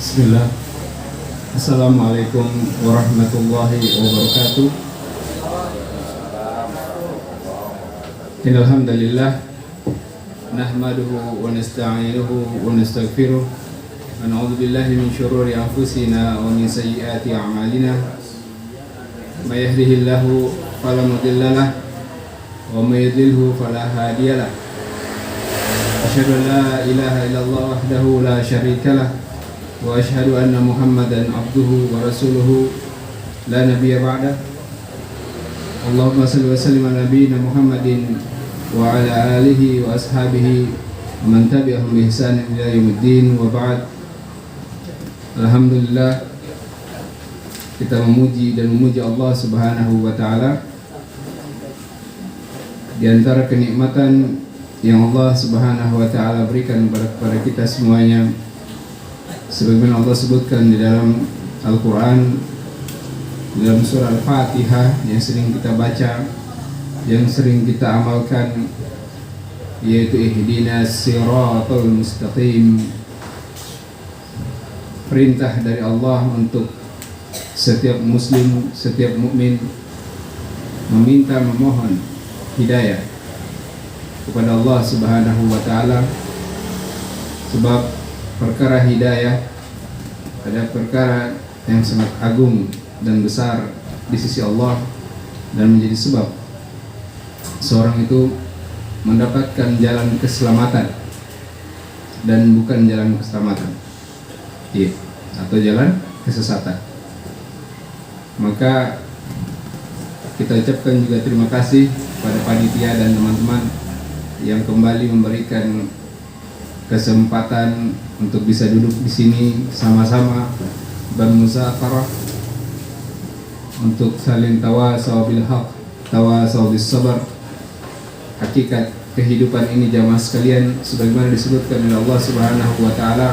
Bismillah. Assalamualaikum warahmatullahi wabarakatuh. Innal hamdalillah nahmaduhu wa nasta'inuhu wa nastaghfiruh wa na'udzu billahi min shururi anfusina wa min sayyiati a'malina. May yahdihillahu fala mudilla lahu wa may yudlilhu fala hadiya lahu. Asyhadu an la ilaha illallah wahdahu la syarika lahu wa asyhadu anna Muhammadan abduhu wa rasuluhu la nabiyya ba'dah. Allahumma shalli wa sallim ala nabiyyina Muhammadin wa ala alihi wa ashabihi wa man tabi'ahum bi ihsan ila yaumiddin wa ba'd. Alhamdulillah, kita memuji Allah Subhanahu wa taala. Di antara kenikmatan yang Allah Subhanahu wa taala berikan kepada kita semuanya, sebagaimana Allah sebutkan di dalam Al-Quran, dalam surah Al-Fatihah yang sering kita baca, yang sering kita amalkan, yaitu ihdinas siratal mustaqim. Perintah dari Allah untuk setiap muslim, setiap mukmin meminta, memohon hidayah kepada Allah Subhanahu wa taala, sebab perkara hidayah adalah perkara yang sangat agung dan besar di sisi Allah, dan menjadi sebab seorang itu mendapatkan jalan keselamatan dan bukan jalan keselamatan, atau jalan kesesatan. Maka kita ucapkan juga terima kasih kepada panitia dan teman-teman yang kembali memberikan kesempatan untuk bisa duduk di sini sama-sama bermuzakarah untuk saling tawasau bil haq, tawasau bis sabar. Hakikat kehidupan ini jamaah sekalian, sebagaimana disebutkan oleh Allah Subhanahu wa taala.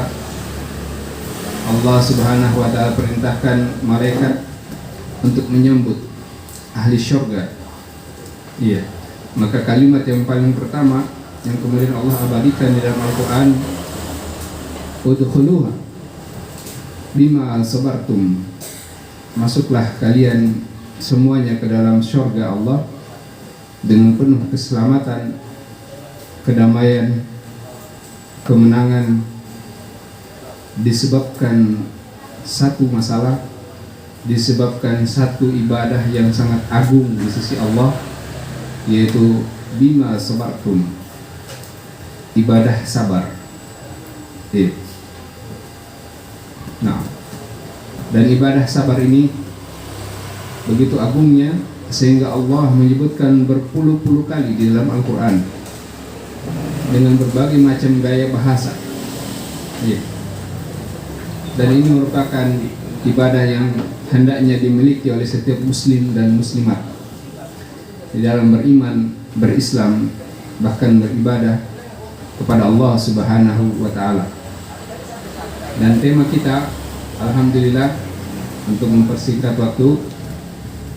Allah Subhanahu wa taala perintahkan malaikat untuk menyambut ahli syurga. Maka kalimat yang paling pertama yang kemudian Allah abadikan di dalam Al-Quran, udkhuluha bima sabartum, masuklah kalian semuanya ke dalam syurga Allah dengan penuh keselamatan, kedamaian, kemenangan, disebabkan satu masalah, disebabkan satu ibadah yang sangat agung di sisi Allah, yaitu bima sabartum, ibadah sabar. Nah, dan ibadah sabar ini begitu agungnya sehingga Allah menyebutkan berpuluh-puluh kali di dalam Al-Quran dengan berbagai macam gaya bahasa. Dan ini merupakan ibadah yang hendaknya dimiliki oleh setiap muslim dan muslimat di dalam beriman, berislam, bahkan beribadah kepada Allah Subhanahu wa taala. Dan tema kita, alhamdulillah, untuk mempersingkat waktu,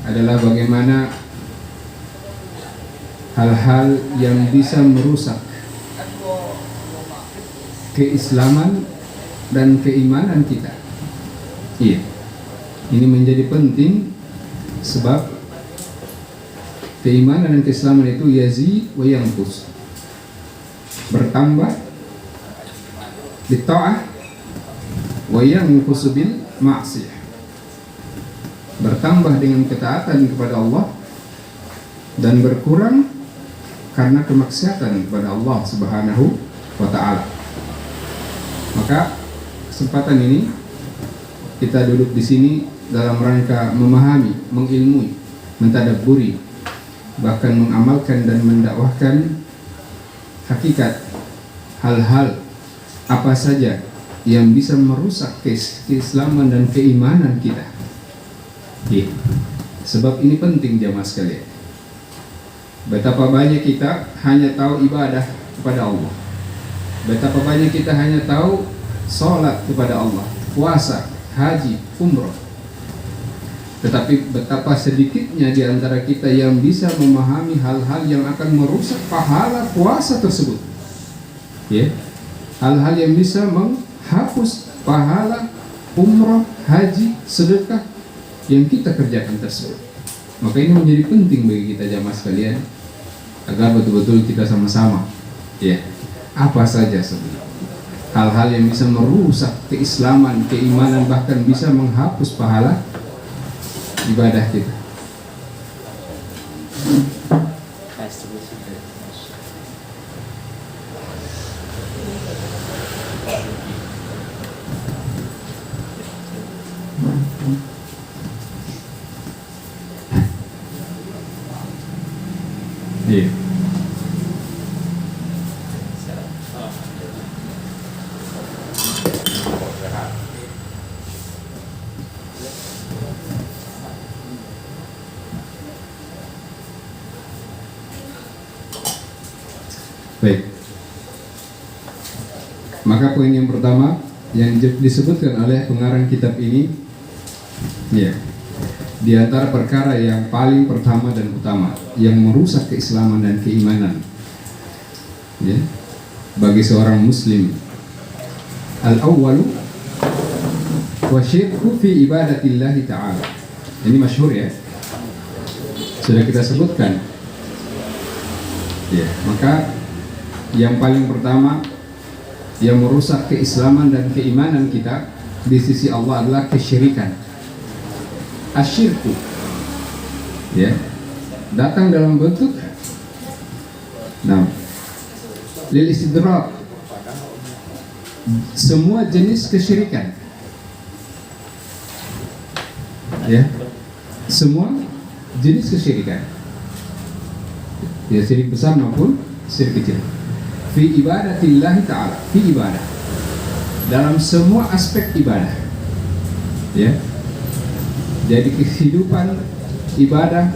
adalah bagaimana hal-hal yang bisa merusak keislaman dan keimanan kita. Ini menjadi penting sebab keimanan dan keislaman itu yazid wa yanqus, bertambah di ta'ah, wa yanqus bil ma'siyah, bertambah dengan ketaatan kepada Allah dan berkurang karena kemaksiatan kepada Allah Subhanahu wa ta'ala. Maka kesempatan ini kita duduk di sini dalam rangka memahami, mengilmui, mentadabburi, bahkan mengamalkan dan mendakwahkan hakikat hal-hal apa saja yang bisa merusak keislaman dan keimanan kita. Sebab ini penting jamaah sekalian. Betapa banyak kita hanya tahu ibadah kepada Allah, betapa banyak kita hanya tahu sholat kepada Allah, puasa, haji, umrah, tetapi betapa sedikitnya di antara kita yang bisa memahami hal-hal yang akan merusak pahala puasa tersebut. Hal-hal yang bisa menghapus pahala umrah, haji, sedekah yang kita kerjakan tersebut. Maka ini menjadi penting bagi kita jamaah sekalian agar betul-betul kita sama-sama ya, apa saja sebenarnya hal-hal yang bisa merusak keislaman, keimanan, bahkan bisa menghapus pahala ibadah kita. Iya. Baik. Maka poin yang pertama yang disebutkan oleh pengarang kitab ini, ya, di antara perkara yang paling pertama dan utama yang merusak keislaman dan keimanan, ya, bagi seorang muslim, al-awwalu wa syirku fi ibadatillahi ta'ala. Ini masyhur ya, sudah kita sebutkan. Ya, maka yang paling pertama yang merusak keislaman dan keimanan kita di sisi Allah adalah kesyirikan. Asyirku, ya, datang dalam bentuk lil istidrak, semua jenis kesyirikan, ya, semua jenis kesyirikan, ya, syirik besar maupun syirik kecil. Fi ibadatillahi ta'ala, fi ibadah, dalam semua aspek ibadah, ya. Jadi kehidupan ibadah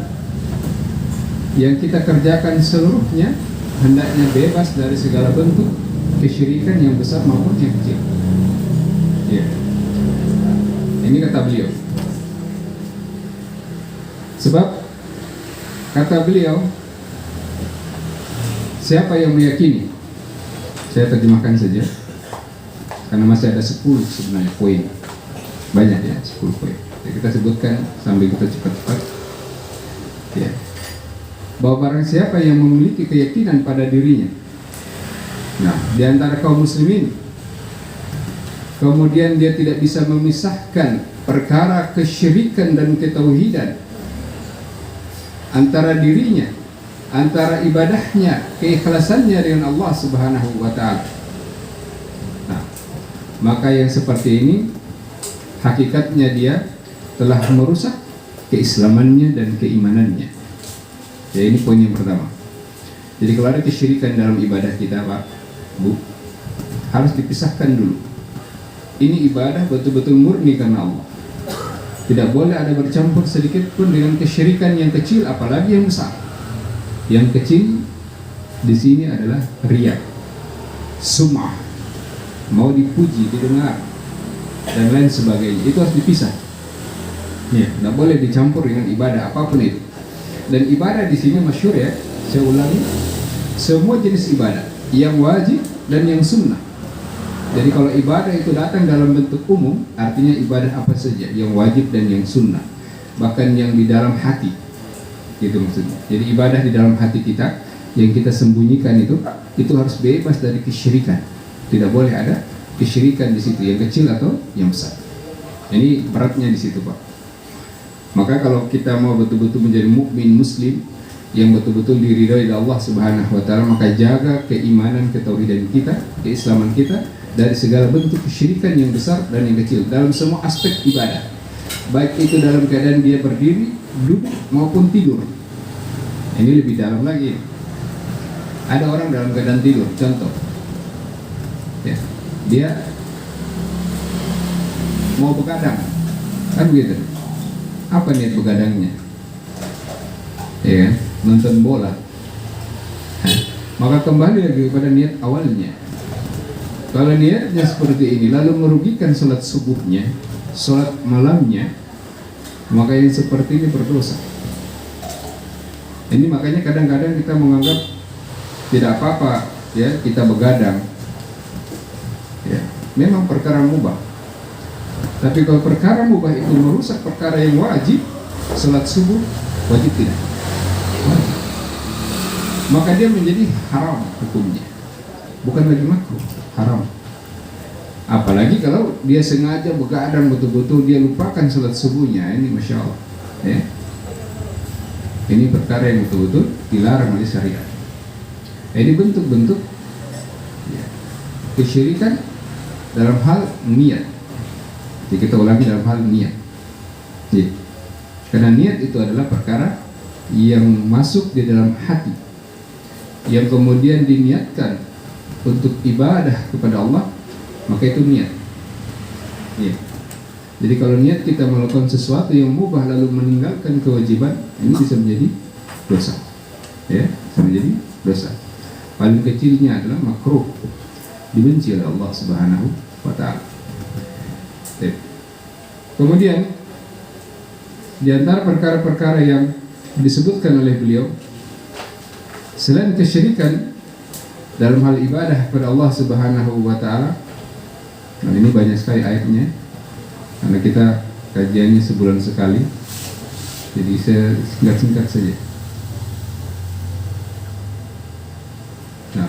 yang kita kerjakan seluruhnya hendaknya bebas dari segala bentuk kesyirikan yang besar maupun yang kecil. Ya. Ini kata beliau. Sebab kata beliau, siapa yang meyakini, saya terjemahkan saja karena masih ada 10 sebenarnya poin, banyak ya, 10 poin. Ya, kita sebutkan sambil kita cepat-cepat, ya, bahwa barang siapa yang memiliki keyakinan pada dirinya, nah, di antara kaum muslimin, kemudian dia tidak bisa memisahkan perkara kesyirikan dan ketauhidan antara dirinya, antara ibadahnya, keikhlasannya dengan Allah Subhanahu wa ta'ala. Nah, maka yang seperti ini hakikatnya dia telah merusak keislamannya dan keimanannya. Ya, ini poin yang pertama. Jadi kalau ada kesyirikan dalam ibadah kita, Pak, Bu, harus dipisahkan dulu. Ini ibadah betul-betul murni karena Allah. Tidak boleh ada bercampur sedikit pun dengan kesyirikan yang kecil, apalagi yang besar. Yang kecil di sini adalah riya, sum'ah, mau dipuji, didengar, dan lain sebagainya. Itu harus dipisah. Ya, tidak boleh dicampur dengan ibadah apapun itu. Dan ibadah di sini masyhur ya, saya ulangi, semua jenis ibadah, yang wajib dan yang sunnah. Jadi kalau ibadah itu datang dalam bentuk umum, artinya ibadah apa saja, yang wajib dan yang sunnah, bahkan yang di dalam hati, gitu maksudnya. Jadi ibadah di dalam hati kita yang kita sembunyikan itu harus bebas dari kesyirikan. Tidak boleh ada kesyirikan di situ, yang kecil atau yang besar. Ini beratnya di situ, Pak. Maka kalau kita mau betul-betul menjadi mukmin muslim yang betul-betul diridhai oleh Allah Subhanahu wa ta'ala, maka jaga keimanan, ketauhidan kita, keislaman kita dari segala bentuk kesyirikan yang besar dan yang kecil dalam semua aspek ibadah. Baik itu dalam keadaan dia berdiri, duduk maupun tidur. Ini lebih dalam lagi. Ada orang dalam keadaan tidur, contoh, ya, dia mau begadang, kan begitu. Apa niat begadangnya? Ya kan? Nonton bola. Maka kembali lagi kepada niat awalnya. Kalau niatnya seperti ini lalu merugikan sholat subuhnya, sholat malamnya, maka yang seperti ini berdosa. Ini makanya kadang-kadang kita menganggap tidak apa-apa ya kita begadang. Ya, memang perkara mubah. Tapi kalau perkara mubah itu merusak perkara yang wajib, salat subuh wajib tidak? Wajib. Maka dia menjadi haram hukumnya, bukan lagi makruh, haram. Apalagi kalau dia sengaja begadang betul-betul, dia lupakan salat subuhnya, ini masya Allah ya. Ini perkara yang betul-betul dilarang oleh syariat. Ini bentuk-bentuk ya, kesyirikan dalam hal niat. Jadi kita ulangi, dalam hal niat ya. Karena niat itu adalah perkara yang masuk di dalam hati, yang kemudian diniatkan untuk ibadah kepada Allah, maka itu niat ya. Jadi kalau niat kita melakukan sesuatu yang mubah lalu meninggalkan kewajiban, ini bisa menjadi dosa ya, bisa menjadi dosa. Paling kecilnya adalah makruh, dibenci oleh Allah Subhanahu wa ta'ala. Kemudian di antara perkara-perkara yang disebutkan oleh beliau, selain kesyirikan dalam hal ibadah kepada Allah Subhanahu wa ta'ala, nah ini banyak sekali ayatnya, karena kita kajiannya sebulan sekali, jadi saya singkat-singkat saja. Nah,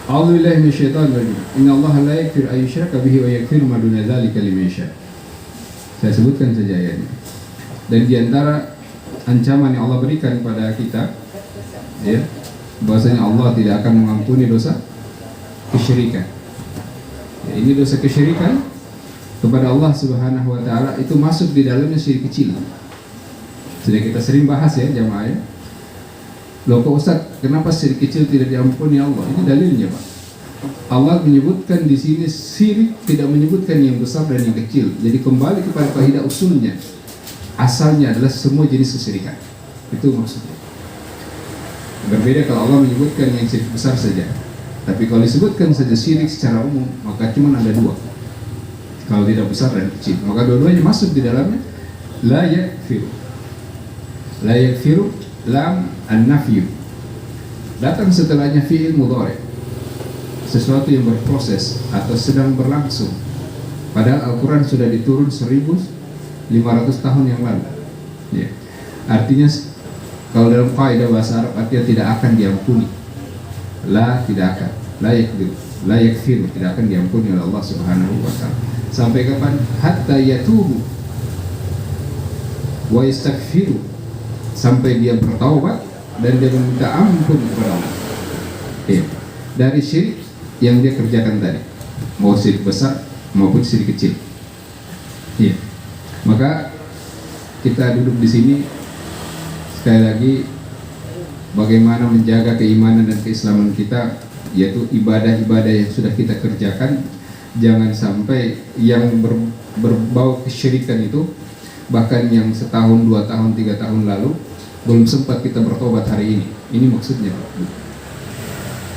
A'udzubillahi minasyaitonir rajim. Innallaha la yaghfiru an yushraka bihi wa yaghfiru ma duna dzalika liman yasha. Saya sebutkan saja ayatnya. Dan di antara ancaman yang Allah berikan kepada kita ya, bahwasanya Allah tidak akan mengampuni dosa kesyirikan. Ya, ini dosa kesyirikan kepada Allah Subhanahu wa ta'ala itu masuk di dalamnya syirik kecil. Sudah kita sering bahas ya jamaah ya. Loh kok Ustaz, kenapa syirik kecil tidak diampuni Allah? Ini dalilnya Pak. Allah menyebutkan di sini syirik, tidak menyebutkan yang besar dan yang kecil. Jadi kembali kepada kaidah usulnya. Asalnya adalah semua jenis kesyirikan. Itu maksudnya. Berbeda kalau Allah menyebutkan yang syirik besar saja. Tapi kalau disebutkan saja syirik secara umum, maka cuma ada dua. Kalau tidak besar dan kecil, maka dua-duanya masuk di dalamnya. La yakfiru. La yakfiru, lam an-nafyu. Datang setelahnya fi'il mudhari, sesuatu yang berproses atau sedang berlangsung. Padahal Al-Quran sudah diturun 1500 tahun yang lalu ya. Artinya kalau dalam kaidah bahasa Arab artinya tidak akan diampuni. La, tidak akan. La yakfiru, la yakfiru, tidak akan diampuni oleh Allah Subhanahu wa ta'ala. Sampai kapan? Hatta yatubu wa yastaghfiru, sampai dia bertaubat dan dia meminta ampun kepada Allah ya, dari syirik yang dia kerjakan tadi, mau syirik besar maupun syirik kecil ya. Maka kita duduk di sini sekali lagi, bagaimana menjaga keimanan dan keislaman kita, yaitu ibadah-ibadah yang sudah kita kerjakan. Jangan sampai yang berbau kesyirikan itu, bahkan yang setahun, 2 tahun, 3 tahun lalu belum sempat kita bertobat hari ini. Ini maksudnya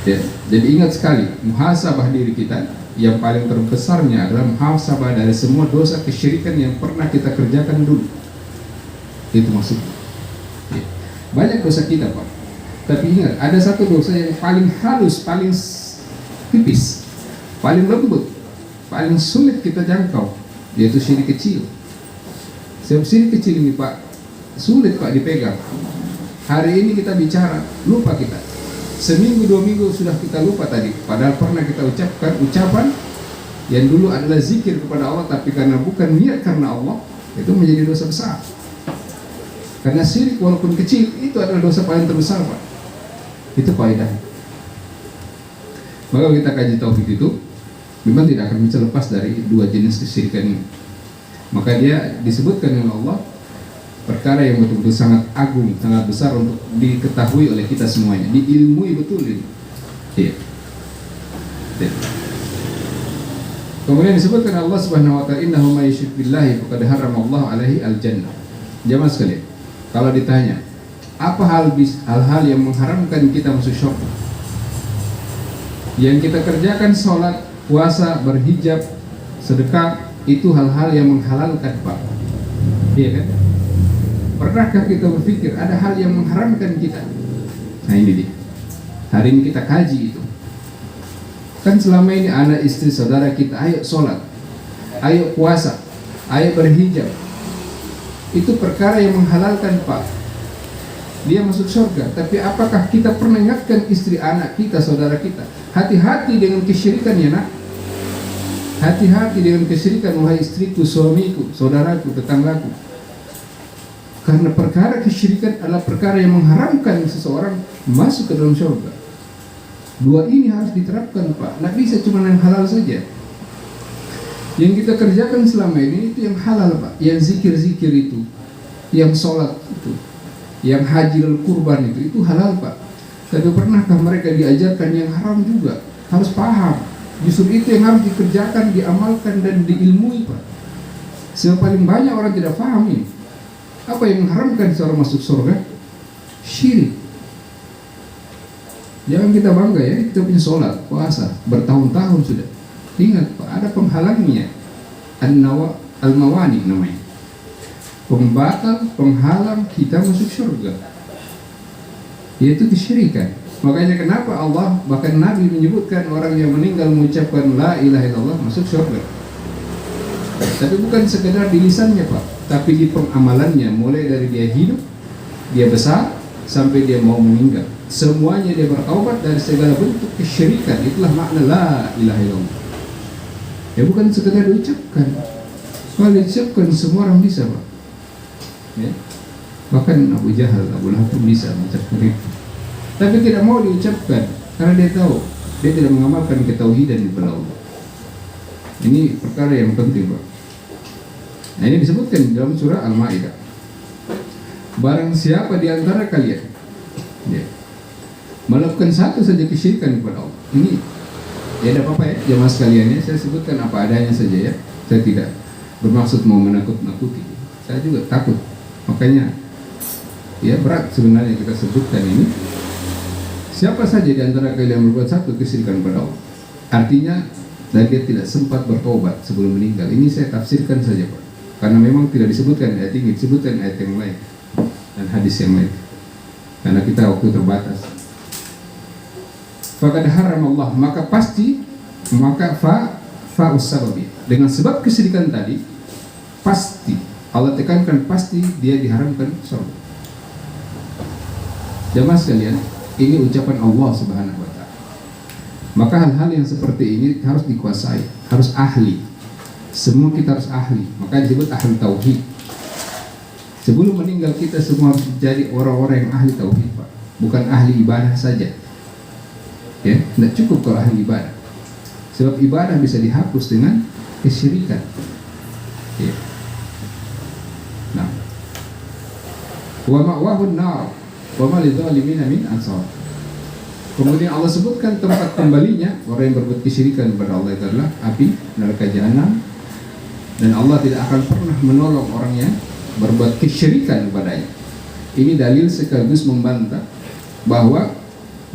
ya. Jadi ingat sekali, muhasabah diri kita yang paling terbesarnya adalah muhasabah dari semua dosa kesyirikan yang pernah kita kerjakan dulu. Itu maksudnya ya. Banyak dosa kita Pak, tapi ingat ada satu dosa yang paling halus, paling tipis, paling lembut, paling sulit kita jangkau, yaitu syirik kecil. Sebab syirik kecil ini Pak sulit Pak dipegang. Hari ini kita bicara, lupa kita. Seminggu 2 minggu sudah kita lupa tadi. Padahal pernah kita ucapkan ucapan yang dulu adalah zikir kepada Allah, tapi karena bukan niat karena Allah, itu menjadi dosa besar. Karena syirik walaupun kecil itu adalah dosa paling terbesar Pak. Itu faedah. Maka kita kaji tauhid itu memang tidak akan bisa lepas dari 2 jenis kesyirikan ini. Maka dia disebutkan oleh Allah perkara yang betul-betul sangat agung, sangat besar untuk diketahui oleh kita semuanya, diilmui betul ini. Iya. Kemudian disebutkan Allah Subhanahu wa ta'ala, innahu may yusyrik billahi faqad haramallahu alaihi al-jannah. Jamaah sekalian, kalau ditanya apa hal-hal yang mengharamkan kita masuk surga, yang kita kerjakan sholat, puasa, berhijab, sedekah, itu hal-hal yang menghalalkan Pak. Iya kan? Pernahkah kita berpikir ada hal yang mengharamkan kita? Nah ini dia. Hari ini kita kaji itu. Kan selama ini anak istri saudara kita, ayo sholat. ayo puasa, ayo berhijab. Itu perkara yang menghalalkan Pak, dia masuk surga. Tapi apakah kita pernah ingatkan istri anak kita, saudara kita, hati-hati dengan kesyirikan ya nak, hati-hati dengan kesyirikan wahai istriku, suamiku, saudaraku, tetanggaku. Karena perkara kesyirikan adalah perkara yang mengharamkan seseorang masuk ke dalam surga. Dua ini harus diterapkan Pak, tidak bisa cuma yang halal saja. Yang kita kerjakan selama ini itu yang halal Pak, yang zikir-zikir itu, yang sholat itu, yang haji dan kurban itu halal Pak. Tapi pernahkah mereka diajarkan yang haram juga? Harus paham. Justru itu yang harus dikerjakan, diamalkan dan diilmui Pak. Sebab paling banyak orang tidak paham ini. Apa yang mengharamkan seorang masuk surga? Syirik. Jangan kita bangga ya, kita punya sholat, puasa, bertahun-tahun sudah. Ingat Pak, ada penghalangnya. Al-mawani namanya. Pembatal, penghalang kita masuk surga, yaitu kesyirikan. Makanya kenapa Allah, bahkan Nabi menyebutkan orang yang meninggal mengucapkan la ilaha illallah masuk surga. Tapi bukan sekedar di lisannya Pak, tapi di pengamalannya, mulai dari dia hidup, dia besar, sampai dia mau meninggal. Semuanya dia bertaubat dari segala bentuk kesyirikan. Itulah makna la ilaha illallah. Ya bukan sekedar diucapkan. Kalau diucapkan semua orang bisa Pak. Ya. Bahkan Abu Jahal, Abu Lahab pun bisa mengucapkan itu. Tapi tidak mau diucapkan karena dia tahu dia tidak mengamalkan ketauhidan di Allah. Ini perkara yang penting Pak. Nah ini disebutkan dalam surah Al-Ma'idah. Barang siapa di antara kalian ya, melakukan satu saja kesyirikan kepada Allah, ini ya tidak apa-apa ya jemaah sekalian ya, saya sebutkan apa adanya saja ya. Saya tidak bermaksud mau menakut-nakuti. Saya juga takut. Makanya ya berat sebenarnya kita sebutkan ini. Siapa saja di antara kalian berbuat satu kesyirikan kepada Allah, artinya dan dia tidak sempat bertobat sebelum meninggal. Ini saya tafsirkan saja Pak, karena memang tidak disebutkan ayat ini, disebutkan ayat yang lain dan hadis yang lain, karena kita waktu terbatas. Faqad haram Allah, maka pasti, maka fa'us sababi, dengan sebab kesyirikan tadi pasti Allah tekankan, pasti dia diharamkan surga. Jamaah sekalian, ini ucapan Allah Subhanahu wa ta'ala. Maka hal-hal yang seperti ini harus dikuasai, harus ahli. Semua kita harus ahli, maka disebut ahli tauhid. Sebelum meninggal kita semua harus menjadi orang-orang yang ahli tauhid Pak. Bukan ahli ibadah saja. Ya, tidak cukup kalau ahli ibadah. Sebab ibadah bisa dihapus dengan kesyirikan. Ya. Nah, wa ma'wahun nar wa ma lidzalimin min ansar. Kemudian Allah sebutkan tempat kembalinya orang yang berbuat kesyirikan kepada Allah itu adalah api neraka jahanam, dan Allah tidak akan pernah menolong orang yang berbuat kesyirikan kepadanya. Ini dalil sekaligus membantah bahwa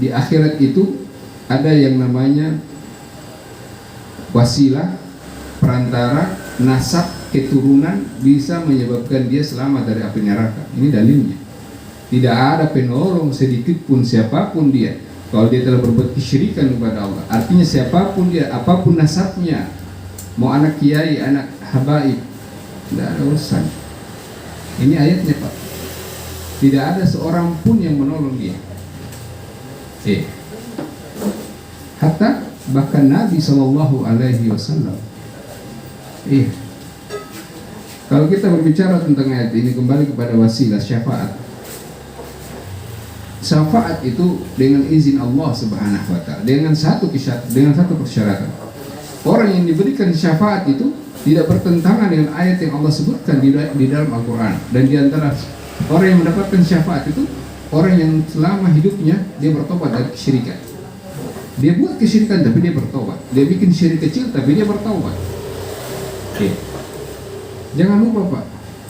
di akhirat itu ada yang namanya wasilah, perantara, nasab, keturunan bisa menyebabkan dia selamat dari api neraka. Ini dalilnya. Tidak ada penolong sedikit pun siapapun dia kalau dia telah berbuat kesyirikan kepada Allah. Artinya siapapun dia, apapun nasabnya, mau anak kiai, anak habaib, tidak ada urusan. Ini ayatnya Pak. Tidak ada seorang pun yang menolong dia. Hatta bahkan Nabi SAW. Kalau kita berbicara tentang ayat ini, kembali kepada wasilah syafaat. Syafaat itu dengan izin Allah Subhanahu wa ta'ala, dengan satu persyaratan. Orang yang diberikan syafaat itu tidak bertentangan dengan ayat yang Allah sebutkan di dalam Al-Quran. Dan di antara orang yang mendapatkan syafaat itu orang yang selama hidupnya dia bertobat dari kesyirikan. Dia buat kesyirikan tapi dia bertobat. Dia bikin syirik kecil tapi dia bertobat. Jangan lupa Pak,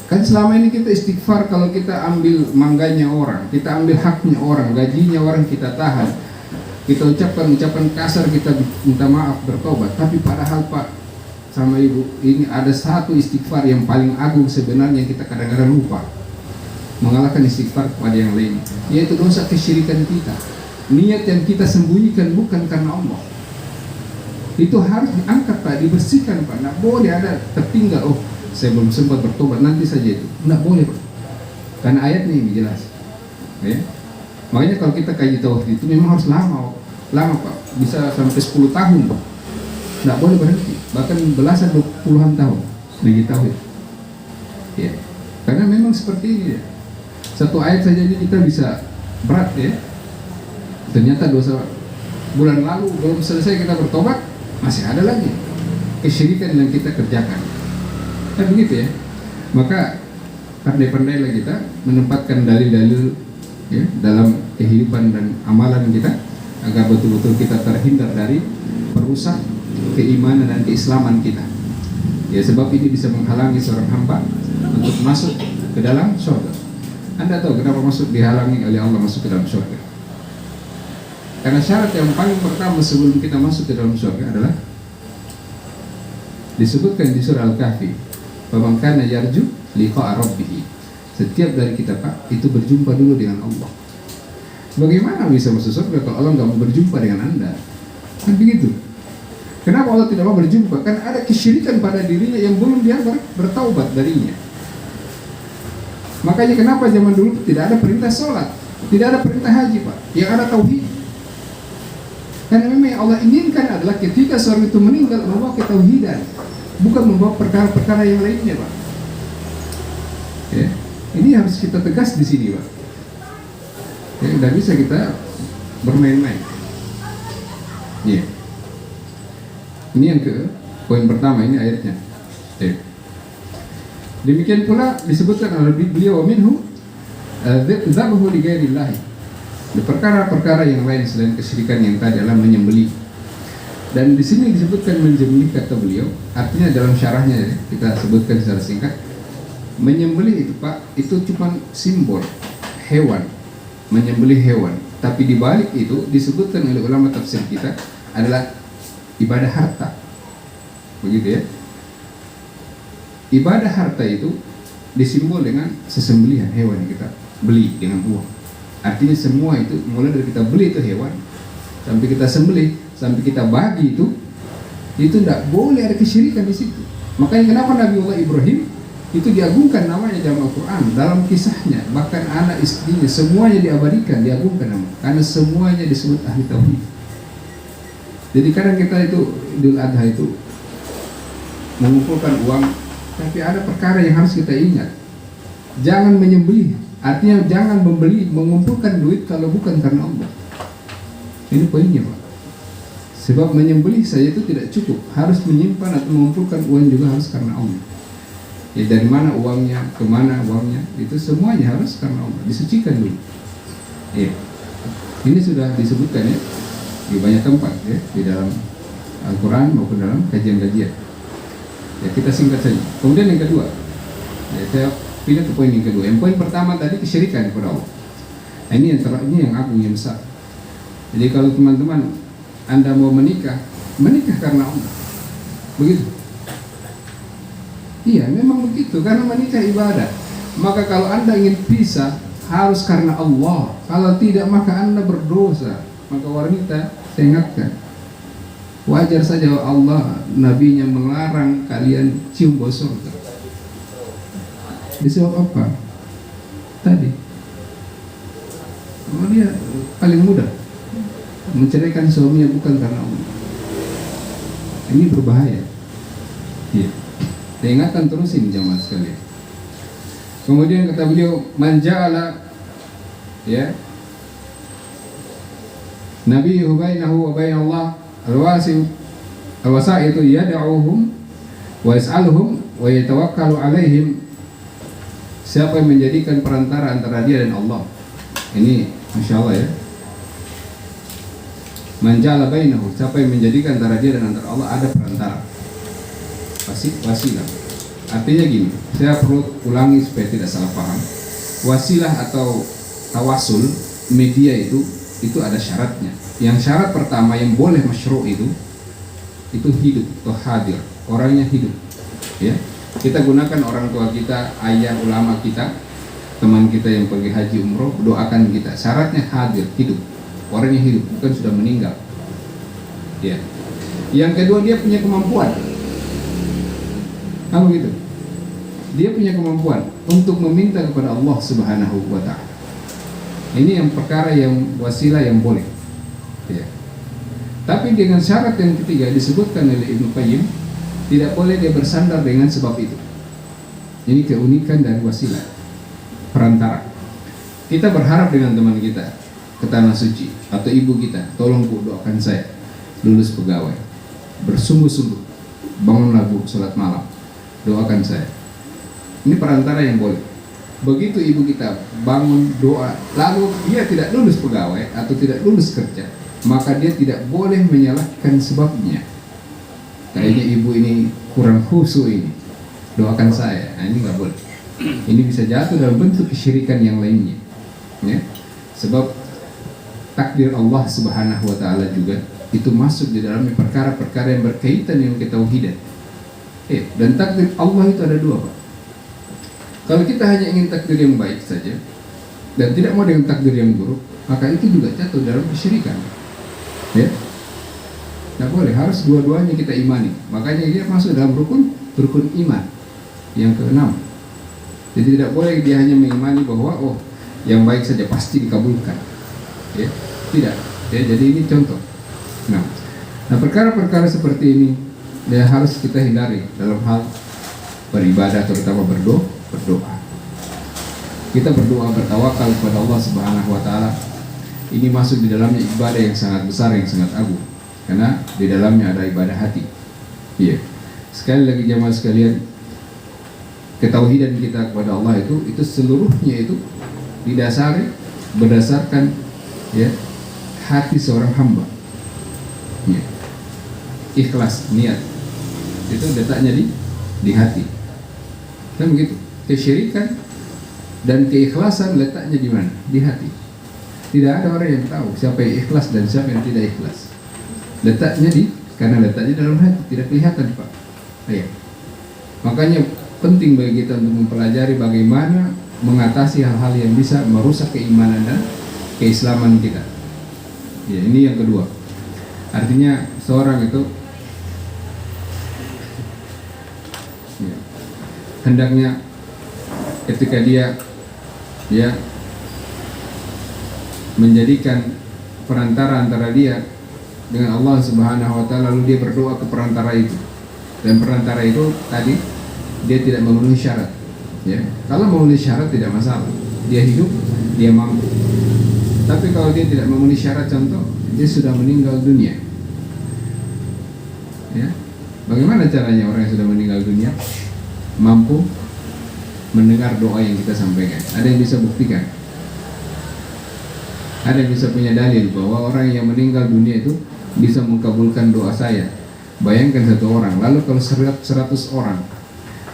kan selama ini kita istighfar kalau kita ambil mangganya orang, kita ambil haknya orang, gajinya orang kita tahan, kita ucapkan ucapan kasar, kita minta maaf, bertobat. Tapi padahal Pak sama Ibu, ini ada satu istighfar yang paling agung sebenarnya yang kita kadang-kadang lupa, mengalahkan istighfar kepada yang lain, yaitu dosa kesyirikan kita. Niat yang kita sembunyikan bukan karena Allah. Itu harus diangkat Pak, dibersihkan Pak. Nggak boleh ada tertinggal. Oh, saya belum sempat bertobat, nanti saja itu. Nggak boleh Pak. Karena ayatnya ini jelas. Ya. Makanya kalau kita kaji tauhid itu memang harus lama Pak. Bisa sampai 10 tahun. Nggak boleh berhenti. Bahkan belasan puluhan tahun ngaji tauhid. Ya. Karena memang seperti ini ya. Satu ayat saja ini kita bisa berat ya. Ternyata dosa bulan lalu belum selesai kita bertobat, masih ada lagi kesyirikan yang kita kerjakan. Kan begitu ya. Maka pandai-pandailah kita menempatkan dalil-dalil ya, dalam kehidupan dan amalan kita agar betul-betul kita terhindar dari perusak keimanan dan keislaman kita. Ya, sebab ini bisa menghalangi seorang hamba untuk masuk ke dalam surga. Anda tahu kenapa dihalangi oleh Allah masuk ke dalam surga? Karena syarat yang paling pertama sebelum kita masuk ke dalam surga adalah disebutkan di surah Al-Kahfi, "Faman kana yarju liqa'a rabbih." Setiap dari kita Pak itu berjumpa dulu dengan Allah. Bagaimana bisa masuk surga kalau Allah nggak mau berjumpa dengan Anda? Kan begitu. Kenapa Allah tidak mau berjumpa? Kan ada kesyirikan pada dirinya yang belum dia bertaubat darinya. Makanya kenapa zaman dulu tidak ada perintah sholat, tidak ada perintah haji Pak, yang ada tauhid. Karena memang yang Allah inginkan adalah ketika seorang itu meninggal membawa ketauhidan, bukan membawa perkara-perkara yang lainnya Pak. Ya. Ini harus kita tegas di sini Pak. Ya, tidak bisa kita bermain-main. Ya. Ini yang ke poin pertama, ini ayatnya. Ya. Demikian pula disebutkan oleh beliau, minhu dzabahu li ghairillah. Di perkara-perkara yang lain selain kesyirikan yang tadi adalah menyembelih. Dan di sini disebutkan menyembelih kata beliau, artinya dalam syarahnya ya, kita sebutkan secara singkat. Menyembelih itu Pak, itu cuma simbol hewan, menyembelih hewan. Tapi di balik itu disebutkan oleh ulama tafsir kita adalah ibadah harta. Begitu ya. Ibadah harta itu disimbol dengan sesembelihan hewan yang kita beli dengan uang. Artinya semua itu mulai dari kita beli itu hewan sampai kita sembelih, sampai kita bagi itu tidak boleh ada kesyirikan di situ. Makanya kenapa Nabi Allah Ibrahim itu diagungkan namanya dalam Al-Quran, dalam kisahnya, bahkan anak istrinya semuanya diabadikan, diagungkan nama, karena semuanya disebut ahli tauhid. Jadi kadang kita itu Idul Adha itu mengumpulkan uang, tapi ada perkara yang harus kita ingat. Jangan menyembelih, artinya jangan mengumpulkan duit kalau bukan karena Allah. Ini poinnya Pak. Sebab menyembelih saja itu tidak cukup, harus menyimpan atau mengumpulkan uang juga harus karena Allah. Ya, dari mana uangnya, kemana uangnya, itu semuanya harus karena Allah, disucikan dulu. Ya. Ini sudah disebutkan ya di banyak tempat ya, di dalam Al-Quran maupun dalam kajian-kajian. Ya, kita singkat saja. Kemudian yang kedua, ya, saya pindah ke poin yang kedua. Yang poin pertama tadi kesyirikan kepada Allah. Nah, ini yang agung, yang besar. Jadi kalau teman-teman Anda mau menikah karena Allah, begitu. Iya, memang begitu, karena menikah ibadah. Maka kalau Anda ingin pisah harus karena Allah. Kalau tidak maka Anda berdosa. Maka wanita, saya ingatkan, wajar saja Allah, Nabi-Nya melarang kalian cium bau surga. Disebab apa? Tadi dia paling mudah menceraikan suaminya bukan karena Allah. Ini berbahaya. Iya. Saya ingatkan terusin jamaah sekalian. Kemudian kata beliau, manja'ala ya Nabi bainahu wa bain Allah al-wasi' itu yad'uhum wa yas'aluhum wa yatawakkalu alaihim. Siapa yang menjadikan perantara antara dia dan Allah? Ini Masya Allah ya. Manja'ala bainahu, siapa yang menjadikan antara dia dan antara Allah ada perantara, wasilah. Artinya gini, saya perlu ulangi supaya tidak salah paham. Wasilah atau tawasul, media itu ada syaratnya. Yang syarat pertama yang boleh masyru' itu hidup atau hadir, orangnya hidup. Ya, kita gunakan orang tua kita, ayah, ulama kita, teman kita yang pergi haji umroh, doakan kita. Syaratnya hadir, hidup, orangnya hidup, bukan sudah meninggal. Ya. Yang kedua, dia punya kemampuan. Kamu gitu. Dia punya kemampuan untuk meminta kepada Allah Subhanahu wa taala. Ini yang perkara yang wasilah yang boleh. Ya. Tapi dengan syarat yang ketiga disebutkan oleh Ibnu Qayyim, tidak boleh dia bersandar dengan sebab itu. Ini keunikan dari wasilah, perantara. Kita berharap dengan teman kita ke tanah suci atau ibu kita, tolong Bu doakan saya lulus pegawai. Bersungguh-sungguh bangunlah Bu salat malam, doakan saya. Ini perantara yang boleh. Begitu ibu kita bangun doa, lalu dia tidak lulus pegawai atau tidak lulus kerja, maka dia tidak boleh menyalahkan sebabnya. Kayaknya ibu ini kurang khusyuk ini, doakan saya. Nah, ini nggak boleh. Ini bisa jatuh dalam bentuk kesyirikan yang lainnya. Ya. Sebab takdir Allah Subhanahu wa taala juga itu masuk di dalam perkara-perkara yang berkaitan dengan ketauhidan. Dan takdir Allah itu ada dua, Pak. Kalau kita hanya ingin takdir yang baik saja dan tidak mau dengan takdir yang buruk, maka itu juga jatuh dalam kesyirikan. Ya. Tidak boleh, harus dua-duanya kita imani. Makanya dia masuk dalam rukun iman yang keenam. Jadi tidak boleh dia hanya mengimani bahwa yang baik saja pasti dikabulkan. Ya, tidak. Ya, jadi ini contoh. Nah, perkara-perkara seperti ini dia harus kita hindari dalam hal beribadah, terutama berdoa. Kita berdoa, bertawakal kepada Allah Subhanahu wa taala. Ini masuk di dalamnya ibadah yang sangat besar, yang sangat agung. Karena di dalamnya ada ibadah hati. Iya. Sekali lagi jamaah sekalian, ketauhidan kita kepada Allah itu seluruhnya itu didasari berdasarkan ya hati seorang hamba. Ya. Ikhlas niat itu letaknya di hati. Kan begitu. Kesyirikan dan keikhlasan letaknya di mana? Di hati. Tidak ada orang yang tahu siapa yang ikhlas dan siapa yang tidak ikhlas. Letaknya karena letaknya dalam hati, tidak kelihatan, Pak. Ya. Makanya penting bagi kita untuk mempelajari bagaimana mengatasi hal-hal yang bisa merusak keimanan dan keislaman kita. Ya, ini yang kedua. Artinya seorang itu ya, hendaknya ketika dia menjadikan perantara antara dia dengan Allah Subhanahu wa taala, lalu dia berdoa ke perantara itu. Dan perantara itu tadi dia tidak memenuhi syarat. Ya, kalau memenuhi syarat tidak masalah. Dia hidup, dia mampu. Tapi kalau dia tidak memenuhi syarat, contoh dia sudah meninggal dunia. Ya. Bagaimana caranya orang yang sudah meninggal dunia mampu mendengar doa yang kita sampaikan? Ada yang bisa buktikan? Ada yang bisa punya dalil bahwa orang yang meninggal dunia itu bisa mengkabulkan doa saya? Bayangkan satu orang, lalu kalau 100 orang,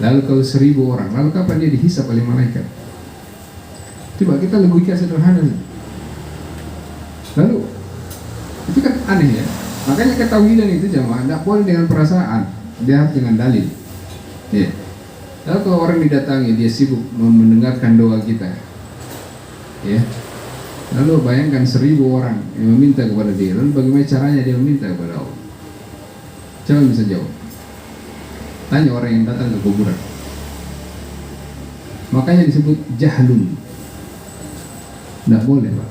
lalu kalau 1000 orang, lalu kapan dia dihisap oleh malaikat? Coba kita logika sederhana. Lalu itu kan aneh ya. Makanya ketauhidan itu jamaah tidak boleh dengan perasaan, dia harus dengan dalil. Ya. Lalu kalau orang didatangi, dia sibuk mendengarkan doa kita, ya. Lalu bayangkan 1000 orang yang meminta kepada dia. Lalu bagaimana caranya dia meminta kepada Allah? Coba bisa jawab. Tanya orang yang datang ke kuburan. Makanya disebut jahlun. Tidak boleh, Pak.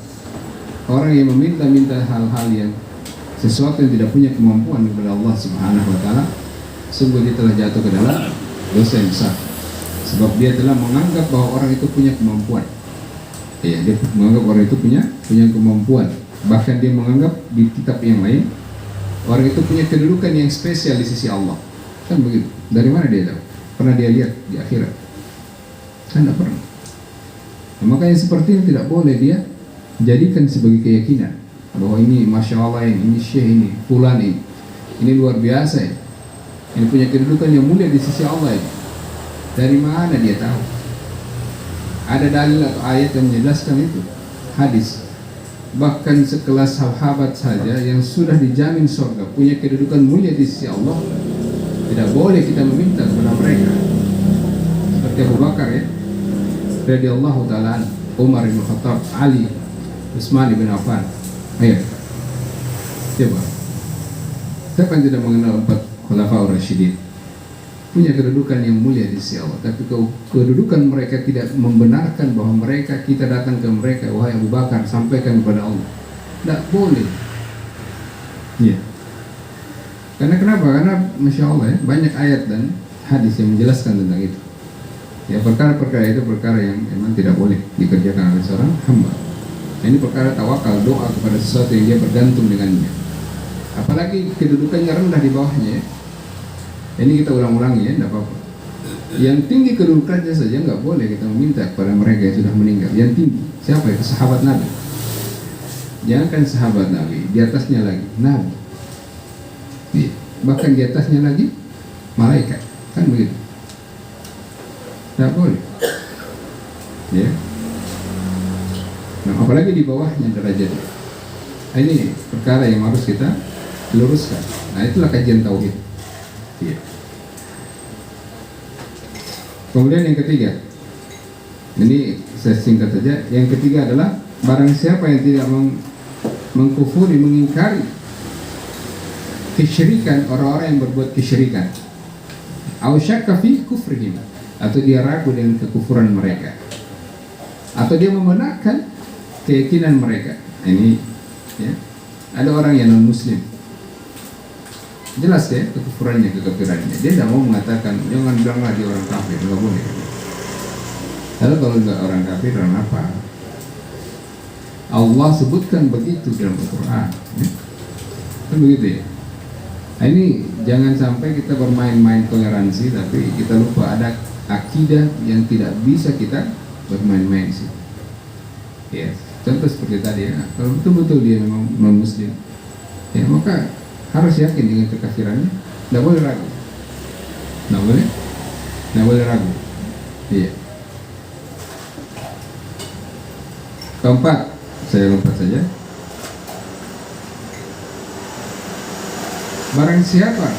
Orang yang meminta-minta hal-hal yang sesuatu yang tidak punya kemampuan kepada Allah Subhanahu wa taala, sungguh dia telah jatuh ke dalam dosa yang besar. Sebab dia telah menganggap bahwa orang itu punya kemampuan. Ya, dia menganggap orang itu punya kemampuan. Bahkan dia menganggap di kitab yang lain orang itu punya kedudukan yang spesial di sisi Allah. Kan begitu. Dari mana dia tahu? Pernah dia lihat di akhirat? Kan tidak pernah. Nah, makanya seperti ini tidak boleh dia jadikan sebagai keyakinan bahwa ini Masya Allah ini Syekh ini, Fulan ini luar biasa ya. Ini punya kedudukan yang mulia di sisi Allah ya. Dari mana dia tahu? Ada dalil atau ayat yang menjelaskan itu? Hadis. Bahkan sekelas sahabat saja yang sudah dijamin surga, punya kedudukan mulia di sisi Allah, tidak boleh kita meminta kepada mereka. Seperti Abu Bakar ya, radhiyallahu ta'ala, Umar bin Khattab, Ali, Utsman bin Affan. Ayo, coba. Siapa yang tidak mengenal 4 Khulafaur Rasyidin? Punya kedudukan yang mulia di sisi Allah, tapi kedudukan mereka tidak membenarkan bahwa mereka, kita datang ke mereka, wahai Abu Bakar, sampaikan kepada Allah. Tidak boleh. Ya. Karena kenapa? Karena Masya Allah ya, banyak ayat dan hadis yang menjelaskan tentang itu. Ya, perkara-perkara itu perkara yang memang tidak boleh dikerjakan oleh seorang hamba. Nah, ini perkara tawakal, doa kepada sesuatu yang dia bergantung dengannya. Apalagi kedudukannya rendah di bawahnya ya. Ini kita ulang-ulangi ya, tidak apa-apa. Yang tinggi kedudukannya saja nggak boleh kita meminta kepada mereka yang sudah meninggal. Yang tinggi, siapa itu? Sahabat Nabi. Jangankan sahabat Nabi, di atasnya lagi Nabi. Ya. Bahkan di atasnya lagi malaikat, kan begitu. Tidak boleh. Ya. Nah, apalagi di bawahnya derajatnya. Ini perkara yang harus kita luruskan. Nah, itulah kajian tauhid. Ya. Kemudian yang ketiga, ini saya singkat saja. Yang ketiga adalah barang siapa yang tidak mengkufuri, mengingkari kesyirikan orang-orang yang berbuat kesyirikan, au syakka fi kufrihim, atau dia ragu dengan kekufuran mereka, atau dia membenarkan keyakinan mereka. Ini ya, ada orang yang non muslim, jelas ya kekufurannya, kekafirannya. Dia tidak mau mengatakan, jangan bilanglah dia orang kafir, nggak boleh. Lalu kalau nggak orang kafir, orang apa? Allah sebutkan begitu dalam Al-Quran ya? Kan begitu ya. Nah, ini jangan sampai kita bermain-main toleransi, tapi kita lupa ada akidah yang tidak bisa kita bermain-main sih. Ya, contoh seperti tadi ya, kalau betul-betul dia memang non-muslim, ya maka harus yakin dengan kekafirannya, tidak boleh ragu, tidak boleh ragu. Iya. Keempat, saya lompat saja. Barang siapa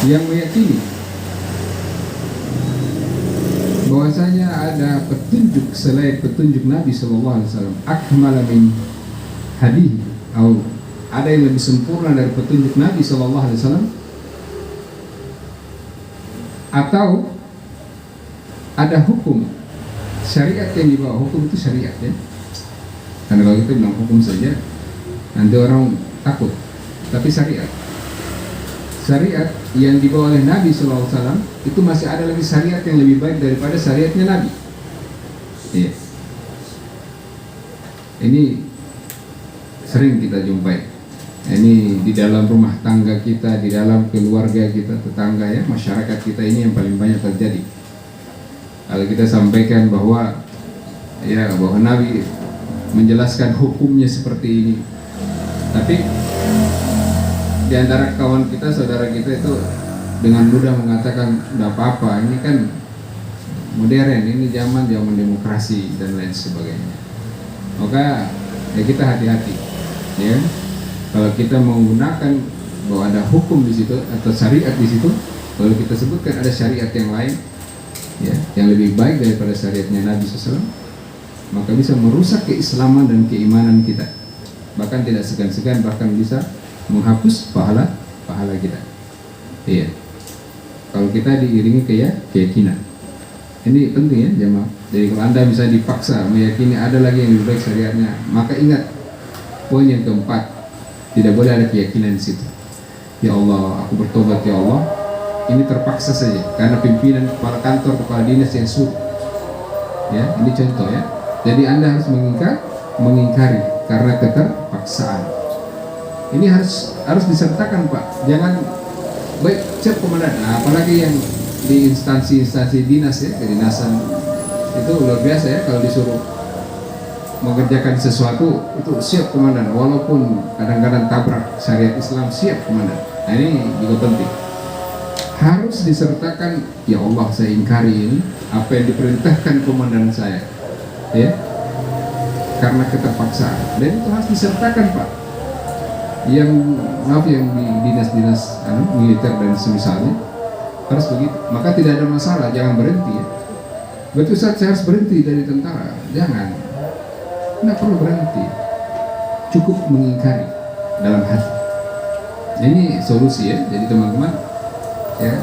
yang meyakini bahwasanya ada petunjuk selain petunjuk Nabi SAW, akmala min hadihi, atau ada yang lebih sempurna dari petunjuk Nabi SAW, atau ada hukum syariat yang dibawa. Hukum itu syariat ya, karena kalau kita bilang hukum saja nanti orang takut. Tapi syariat yang dibawa oleh Nabi SAW itu masih ada lagi syariat yang lebih baik daripada syariatnya Nabi. Iya. Ini sering kita jumpai. Ini di dalam rumah tangga kita, di dalam keluarga kita, tetangga ya, masyarakat kita ini yang paling banyak terjadi. Kalau kita sampaikan bahwa Nabi menjelaskan hukumnya seperti ini, tapi di antara kawan kita, saudara kita itu dengan mudah mengatakan tidak apa-apa, ini kan modern, ini zaman demokrasi dan lain sebagainya. Maka ya kita hati-hati ya. Kalau kita menggunakan bahwa ada hukum di situ atau syariat di situ, kalau kita sebutkan ada syariat yang lain ya, yang lebih baik daripada syariatnya Nabi SAW, maka bisa merusak keislaman dan keimanan kita. Bahkan tidak segan-segan, bahkan bisa menghapus pahala kita. Iya. Kalau kita diiringi keyakinan. Ini penting ya jemaah. Jadi kalau Anda bisa dipaksa meyakini ada lagi yang lebih baik syariatnya, maka ingat poin yang keempat, tidak boleh ada keyakinan di situ. Ya Allah, aku bertobat ya Allah. Ini terpaksa saja karena pimpinan, kepala kantor, kepala dinas yang suruh. Ya, ini contoh ya. Jadi Anda harus mengingkari karena keterpaksaan. Ini harus disertakan Pak. Jangan baik siap komandan. Nah, apalagi yang di instansi dinas ya, kedinasan itu luar biasa ya, kalau disuruh mengerjakan sesuatu itu siap komandan, walaupun kadang-kadang tabrak syariat Islam, siap komandan. Nah, ini juga penting. Harus disertakan, ya Allah saya ingkari ini apa yang diperintahkan komandan saya. Ya. Karena keterpaksaan. Dan itu harus disertakan Pak. Yang di dinas-dinas militer dan semisalnya harus begitu. Maka tidak ada masalah, jangan berhenti ya. Betul saat saya harus berhenti dari tentara, jangan. Tidak perlu berhenti, cukup mengingkari dalam hati. Ini solusi ya. Jadi teman-teman ya,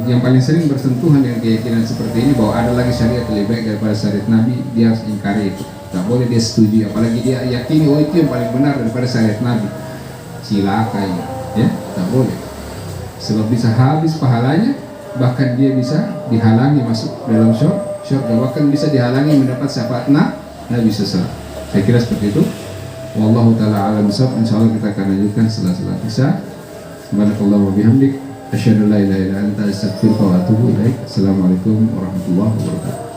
yang paling sering bersentuhan dengan keyakinan seperti ini bahwa ada lagi syariat lebih baik daripada syariat Nabi, dia harus ingkari itu. Gak boleh dia setuju, apalagi dia yakini oh itu yang paling benar daripada syariat Nabi. Silakan ya, gak boleh. Sebab bisa habis pahalanya, bahkan dia bisa dihalangi masuk dalam syurga, bahkan bisa dihalangi mendapat syafaat Nabi SAW. Saya kira seperti itu. Wallahu ta'ala alam bisawab. Insyaallah kita akan lanjutkan setelah salat Isya. Subhanakallah wa bihamdik, asyhadu an la ilaha illa anta, astaghfiruka wa atubu ilaik. Assalamualaikum warahmatullahi wabarakatuh.